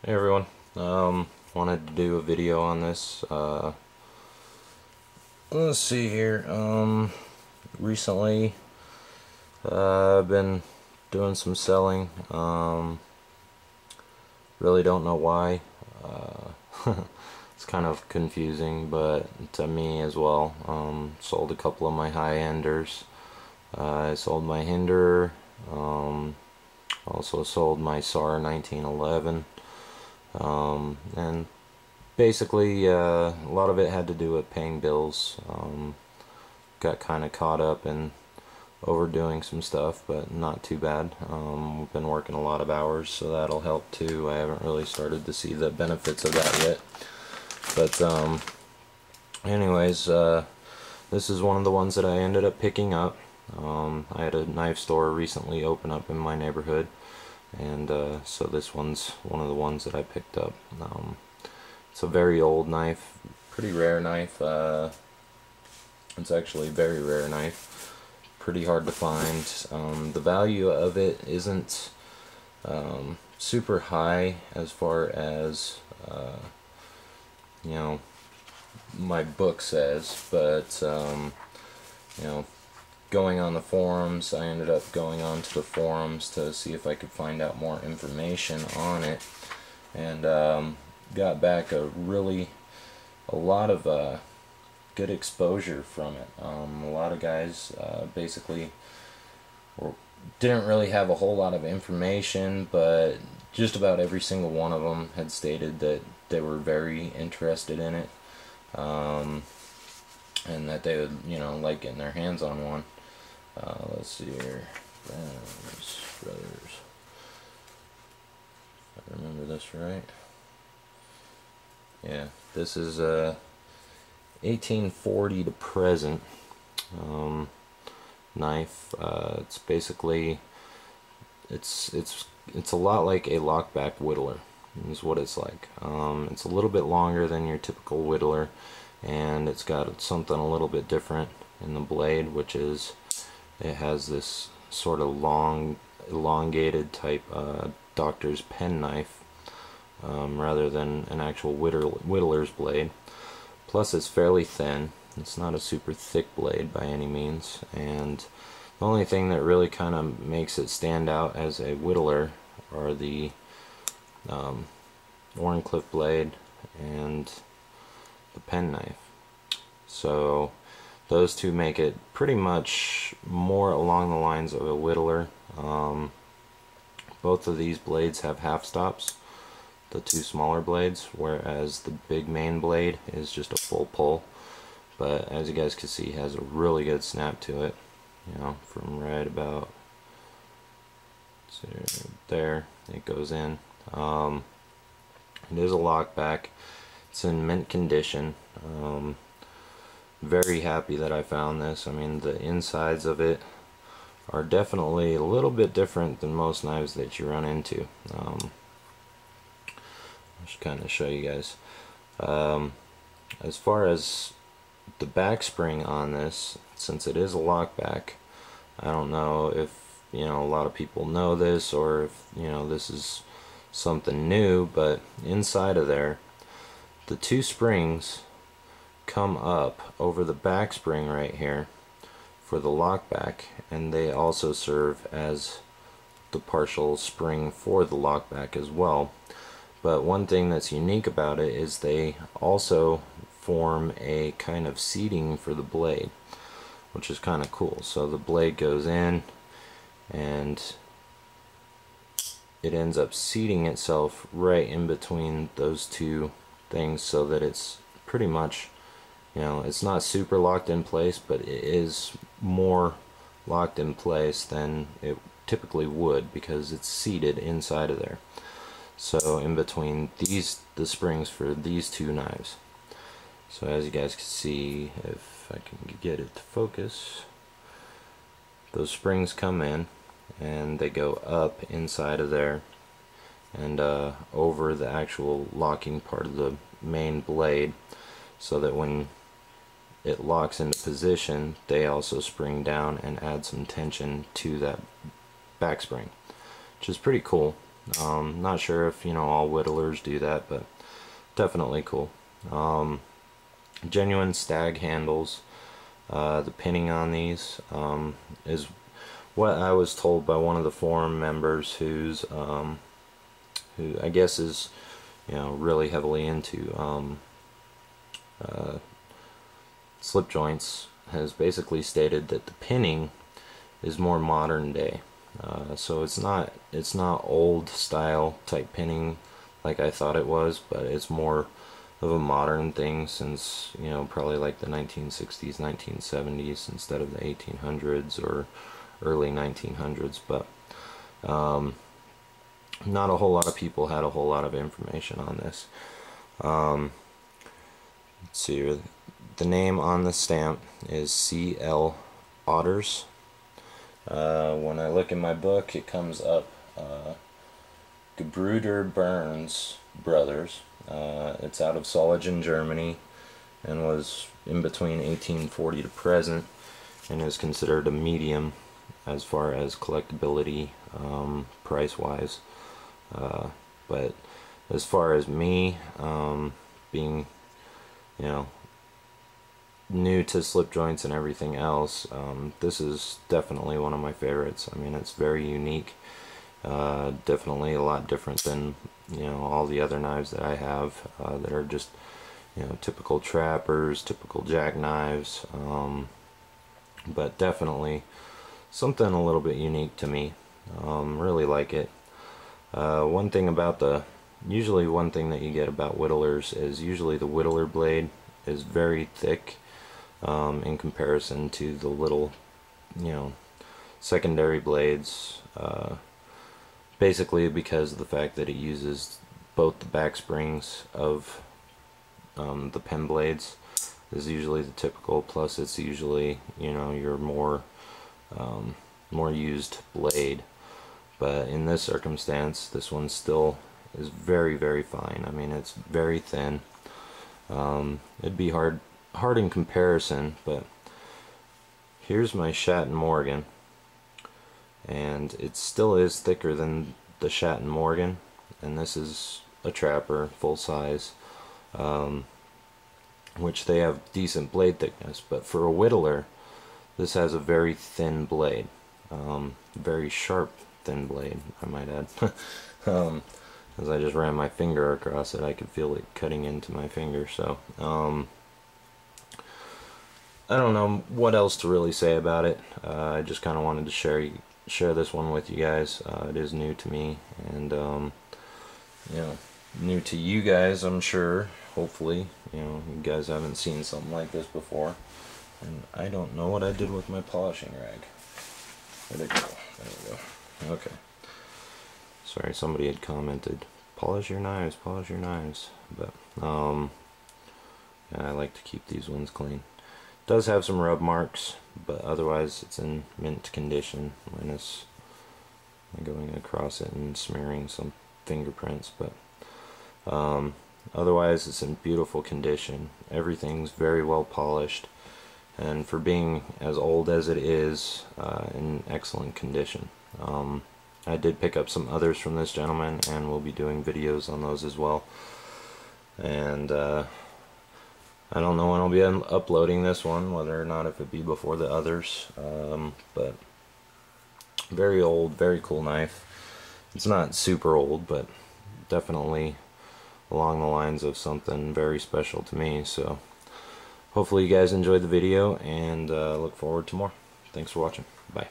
Hey everyone, wanted to do a video on this. Let's see here. Recently, I've been doing some selling. Really don't know why. It's kind of confusing, but to me as well. Sold a couple of my high-enders. I sold my Hinderer. Also sold my SAR 1911. And basically a lot of it had to do with paying bills. Got kind of caught up in overdoing some stuff, but not too bad. We've been working a lot of hours, so that'll help too. I haven't really started to see the benefits of that yet, but anyways, this is one of the ones that I ended up picking up. I had a knife store recently open up in my neighborhood, and so this one's one of the ones that I picked up. It's a very old knife, pretty rare knife. It's actually a very rare knife, pretty hard to find. The value of it isn't super high as far as you know, my book says, but you know, going on the forums, I ended up going on to the forums to see if I could find out more information on it, and got back a lot of good exposure from it. A lot of guys basically didn't really have a whole lot of information, but just about every single one of them had stated that they were very interested in it, and that they would, you know, like getting their hands on one. Let's see here. Brothers. If I remember this right. Yeah, this is 1840 to present knife. It's basically it's a lot like a lockback whittler is what it's like. It's a little bit longer than your typical whittler, and it's got something a little bit different in the blade, which is it has this sort of long, elongated type doctor's pen knife, rather than an actual whittler's blade. Plus it's fairly thin. It's not a super thick blade by any means, and the only thing that really kind of makes it stand out as a whittler are the Wharncliffe blade and the penknife. So those two make it pretty much more along the lines of a whittler. Both of these blades have half stops, the two smaller blades, whereas the big main blade is just a full pull. But as you guys can see, it has a really good snap to it, you know, from right about there it goes in. It is a lockback. It's in mint condition. Very happy that I found this. I mean, the insides of it are definitely a little bit different than most knives that you run into. I'll just kind of show you guys. As far as the back spring on this, since it is a lockback, I don't know if, you know, a lot of people know this, or if, you know, this is something new, but inside of there, the two springs come up over the back spring right here for the lockback, and they also serve as the partial spring for the lockback as well. But one thing that's unique about it is they also form a kind of seating for the blade, which is kind of cool. So the blade goes in and it ends up seating itself right in between those two things, so that it's pretty much, you know, it's not super locked in place, but it is more locked in place than it typically would, because it's seated inside of there. So in between these, the springs for these two knives. So as you guys can see, if I can get it to focus, those springs come in and they go up inside of there and over the actual locking part of the main blade, so that when it locks into position, they also spring down and add some tension to that back spring, which is pretty cool. Not sure if, you know, all whittlers do that, but definitely cool. Genuine stag handles. The pinning on these is what I was told by one of the forum members who I guess is, you know, really heavily into slip joints, has basically stated that the pinning is more modern day. So it's not old style type pinning like I thought it was, but it's more of a modern thing since, you know, probably like the 1960s, 1970s instead of the 1800s or early 1900s. But not a whole lot of people had a whole lot of information on this. Let's see, the name on the stamp is C.L. Otters. When I look in my book, it comes up Gebruder Burns Brothers. It's out of Solingen, Germany, and was in between 1840 to present, and is considered a medium as far as collectability, price-wise. But as far as me, being, you know, new to slip joints and everything else, this is definitely one of my favorites. I mean, it's very unique. Definitely a lot different than, you know, all the other knives that I have that are just, you know, typical trappers, typical jackknives, but definitely something a little bit unique to me. Really like it. One thing about usually one thing that you get about whittlers is usually the whittler blade is very thick in comparison to the little, you know, secondary blades, basically because of the fact that it uses both the back springs of the pen blades is usually the typical, plus it's usually, you know, your more used blade. But in this circumstance, this one still is very, very fine. I mean, it's very thin. It'd be hard in comparison, but here's my Schatten Morgan, and it still is thicker than the Schatten Morgan, and this is a trapper, full size, which they have decent blade thickness, but for a whittler, this has a very thin blade, very sharp thin blade, I might add. As I just ran my finger across it, I could feel it cutting into my finger. So I don't know what else to really say about it. I just kind of wanted to share this one with you guys. It is new to me, and you know, new to you guys, I'm sure. Hopefully, you know, you guys haven't seen something like this before. And I don't know what I did with my polishing rag. Where'd it go? There we go. Okay. Sorry, somebody had commented, polish your knives, but yeah, I like to keep these ones clean. It does have some rub marks, but otherwise it's in mint condition, minus going across it and smearing some fingerprints, but otherwise it's in beautiful condition. Everything's very well polished, and for being as old as it is, in excellent condition. I did pick up some others from this gentleman, and we'll be doing videos on those as well. And I don't know when I'll be uploading this one, whether or not if it be before the others, but very old, very cool knife. It's not super old, but definitely along the lines of something very special to me. So hopefully you guys enjoyed the video, and look forward to more. Thanks for watching. Bye.